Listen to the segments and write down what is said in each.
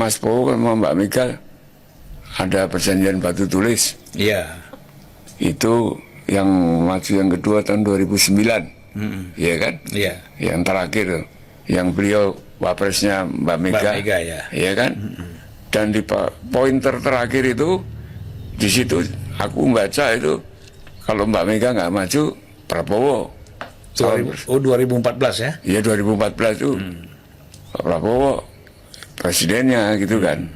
Mas Prabowo sama Mbak Mega ada perjanjian batu tulis. Iya. Itu yang maju yang kedua tahun 2009. Iya kan? Iya. Yang terakhir yang beliau wapresnya Mbak Mega. Mbak Mega ya. Iya kan? Dan di poin terakhir itu di situ aku baca itu kalau Mbak Mega nggak maju Prabowo. 2014 ya? Iya 2014 itu Pak Prabowo presidennya gitu kan.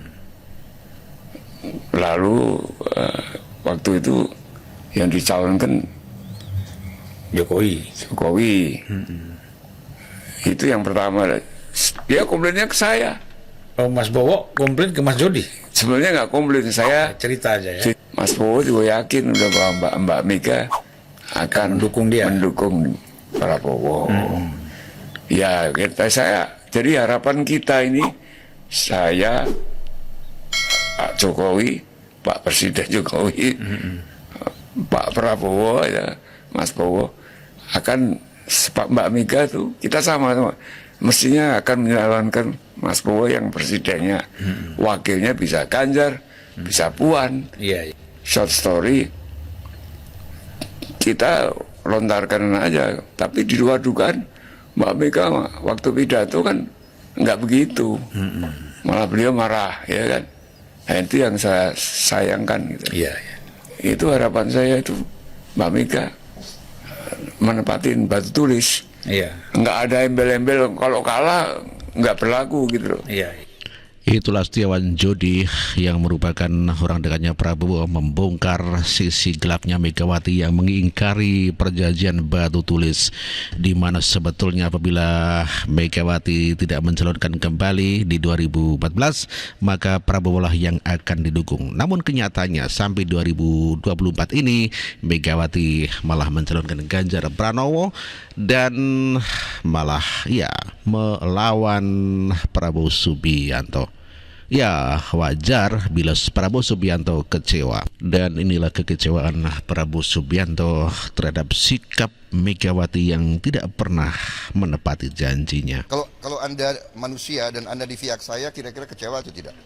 Lalu waktu itu yang dicalonkan Jokowi. Itu yang pertama. Dia komplainnya ke saya. Oh, Mas Bowo komplain ke Mas Jody? Sebenarnya nggak komplain, saya cerita aja ya. Mas Bowo juga yakin udah bahwa Mbak Mega akan mendukung dia, mendukung Prabowo. Ya saya, jadi harapan kita ini, saya, Pak Jokowi, Pak Presiden Jokowi, Pak Prabowo, ya, Mas Bowo akan Mbak Mega tuh kita sama-sama mestinya akan menyalonkan Mas Bowo yang presidennya, wakilnya bisa Ganjar, bisa Puan. Iya. Short story kita lontarkan aja, tapi di luar dugaan Mbak Mega waktu pidato kan nggak begitu, malah beliau marah, ya kan. Nah, itu yang saya sayangkan gitu. Iya. Itu harapan saya itu Mbak Mega menepatin batu tulis. Iya. Nggak ada embel-embel, kalau kalah nggak berlaku gitu loh. Iya. Itulah Setiawan Jody yang merupakan orang dekatnya Prabowo membongkar sisi gelapnya Megawati yang mengingkari perjanjian batu tulis, di mana sebetulnya apabila Megawati tidak mencalonkan kembali di 2014 maka Prabowo lah yang akan didukung. Namun kenyataannya sampai 2024 ini Megawati malah mencalonkan Ganjar Pranowo dan malah ya melawan Prabowo Subianto. Ya wajar bila Prabowo Subianto kecewa, dan inilah kekecewaan Prabowo Subianto terhadap sikap Megawati yang tidak pernah menepati janjinya. Kalau Anda manusia dan Anda di pihak saya, kira-kira kecewa atau tidak?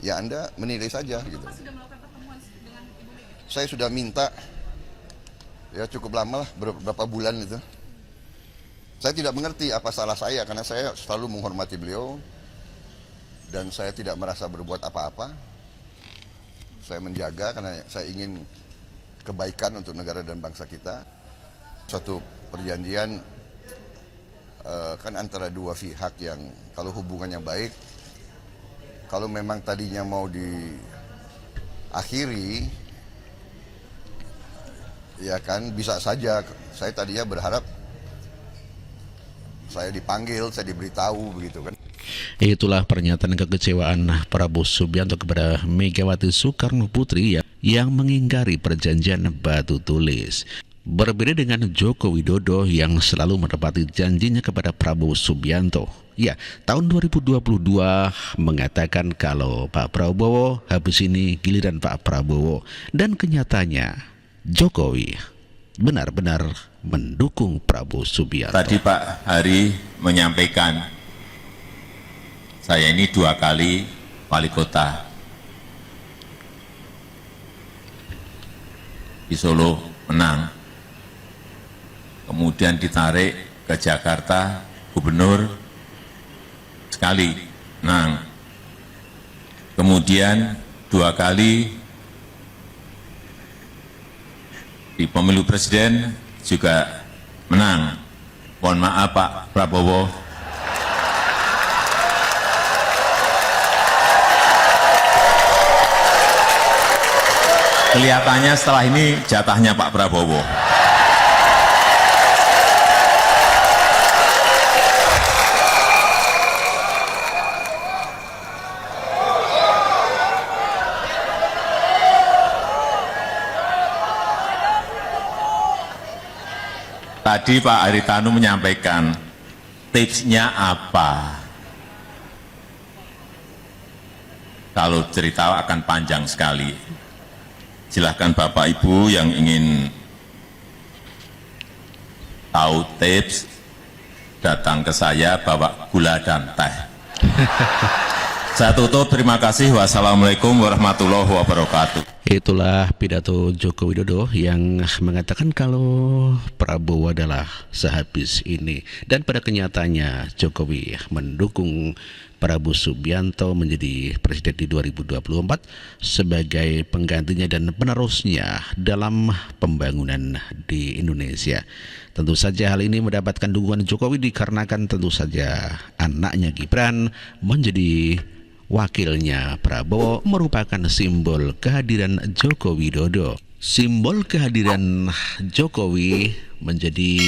Ya Anda menilai saja gitu. Saya sudah minta ya cukup lama lah, beberapa bulan itu. Saya tidak mengerti apa salah saya karena saya selalu menghormati beliau. Dan saya tidak merasa berbuat apa-apa. Saya menjaga karena saya ingin kebaikan untuk negara dan bangsa kita. Suatu perjanjian kan antara dua pihak yang kalau hubungannya baik, kalau memang tadinya mau diakhiri, ya kan bisa saja. Saya tadinya berharap saya dipanggil, saya diberitahu begitu kan. Itulah pernyataan kekecewaan Prabowo Subianto kepada Megawati Soekarno Putri yang mengingkari perjanjian batu tulis. Berbeda dengan Joko Widodo yang selalu menepati janjinya kepada Prabowo Subianto. Ya, tahun 2022 mengatakan kalau Pak Prabowo habis ini giliran Pak Prabowo, dan kenyataannya Jokowi benar-benar mendukung Prabowo Subianto. Tadi Pak Hari menyampaikan saya ini 2 kali wali kota di Solo, menang, kemudian ditarik ke Jakarta gubernur sekali, menang, kemudian 2 kali di pemilu presiden juga menang. Mohon maaf Pak Prabowo, kelihatannya setelah ini jatahnya Pak Prabowo. Tadi Pak Haritanu menyampaikan tipsnya apa. Kalau cerita akan panjang sekali. Silahkan Bapak Ibu yang ingin tahu tips, datang ke saya bawa gula dan teh. Saya tutup, terima kasih. Wassalamualaikum warahmatullahi wabarakatuh. Itulah pidato Joko Widodo yang mengatakan kalau Prabowo adalah sehabis ini. Dan pada kenyataannya Jokowi mendukung Prabowo Subianto menjadi presiden di 2024 sebagai penggantinya dan penerusnya dalam pembangunan di Indonesia. Tentu saja hal ini mendapatkan dukungan Jokowi dikarenakan tentu saja anaknya Gibran menjadi wakilnya Prabowo merupakan simbol kehadiran Joko Widodo. Simbol kehadiran Jokowi menjadi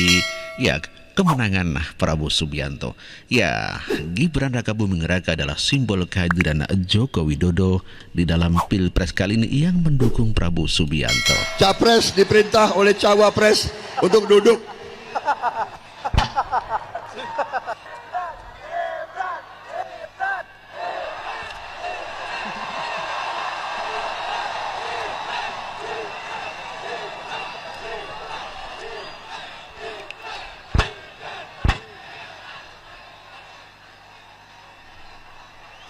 kemenangan Prabowo Subianto. Ya, Gibran Rakabuming Raka adalah simbol kehadiran Joko Widodo di dalam Pilpres kali ini yang mendukung Prabowo Subianto. Capres diperintah oleh Cawapres untuk duduk.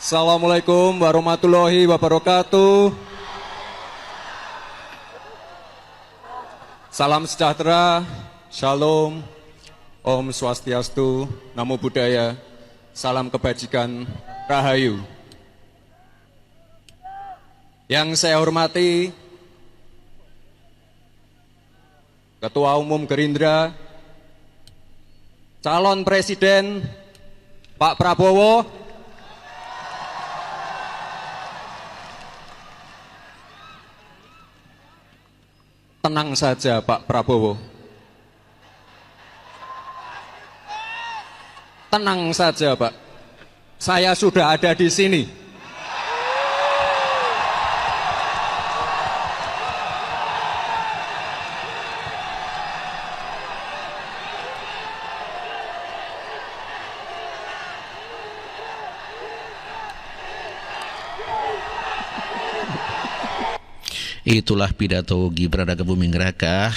Assalamualaikum warahmatullahi wabarakatuh. Salam sejahtera, shalom, Om Swastiastu, Namo Buddhaya, salam kebajikan, Rahayu. Yang saya hormati Ketua Umum Gerindra, calon Presiden Pak Prabowo. Tenang saja Pak Prabowo. Tenang saja Pak. Saya sudah ada di sini. Itulah pidato Gibran Rakabuming Raka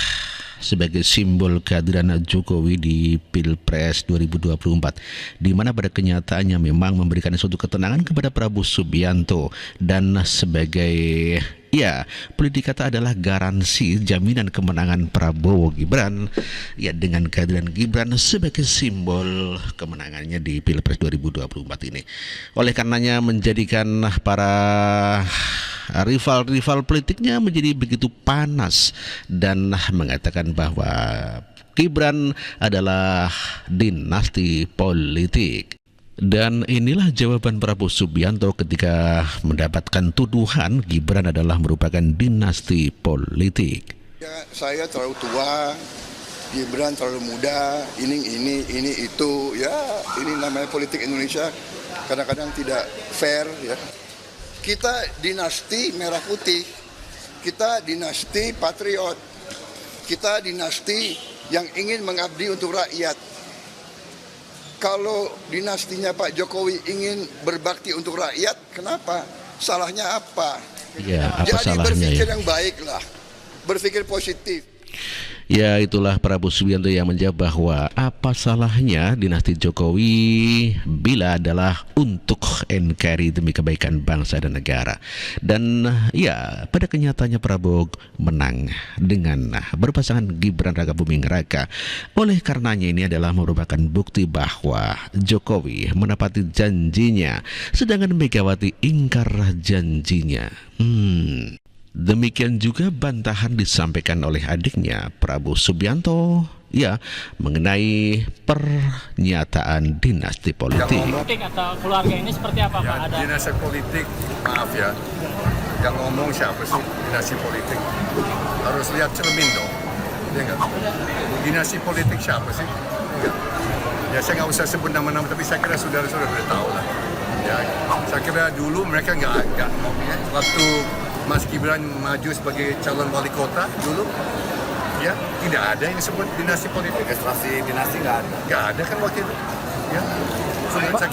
sebagai simbol kehadiran Jokowi di Pilpres 2024, di mana pada kenyataannya memang memberikan suatu ketenangan kepada Prabowo Subianto dan sebagai boleh dikata adalah garansi jaminan kemenangan Prabowo Gibran dengan kehadiran Gibran sebagai simbol kemenangannya di Pilpres 2024 ini. Oleh karenanya menjadikan para rival politiknya menjadi begitu panas dan mengatakan bahwa Gibran adalah dinasti politik. Dan inilah jawaban Prabowo Subianto ketika mendapatkan tuduhan Gibran adalah merupakan dinasti politik. Ya, saya terlalu tua, Gibran terlalu muda, ini itu, ya ini namanya politik Indonesia kadang-kadang tidak fair ya. Kita dinasti merah putih, kita dinasti patriot, kita dinasti yang ingin mengabdi untuk rakyat. Kalau dinastinya Pak Jokowi ingin berbakti untuk rakyat, kenapa? Salahnya apa? Ya, apa jadi salahnya berpikir ya? yang baiklah, berpikir positif. Ya, itulah Prabowo Subianto yang menjawab bahwa apa salahnya dinasti Jokowi bila adalah untuk NKRI demi kebaikan bangsa dan negara. Dan pada kenyataannya Prabowo menang dengan berpasangan Gibran Rakabuming Raka. Oleh karenanya ini adalah merupakan bukti bahwa Jokowi menepati janjinya, sedangkan Megawati ingkar janjinya. Demikian juga bantahan disampaikan oleh adiknya Prabowo Subianto mengenai pernyataan dinasti politik. Politik atau keluarga ini seperti apa Pak? Ada dinasti politik, maaf ya, yang ngomong siapa sih dinasti politik? Harus lihat cermin dong, ya nggak? Dinasti politik siapa sih? Enggak. Ya saya nggak usah sebut nama-nama, tapi saya kira saudara-saudara sudah tahu lah. Ya, saya kira dulu mereka nggak waktu Mas Gibran maju sebagai calon wali kota dulu, ya tidak ada yang disebut dinasti politik. Registrasi dinasti nggak ada. Nggak ada kan waktu itu. Ya, saya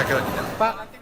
kira tidak. Pak,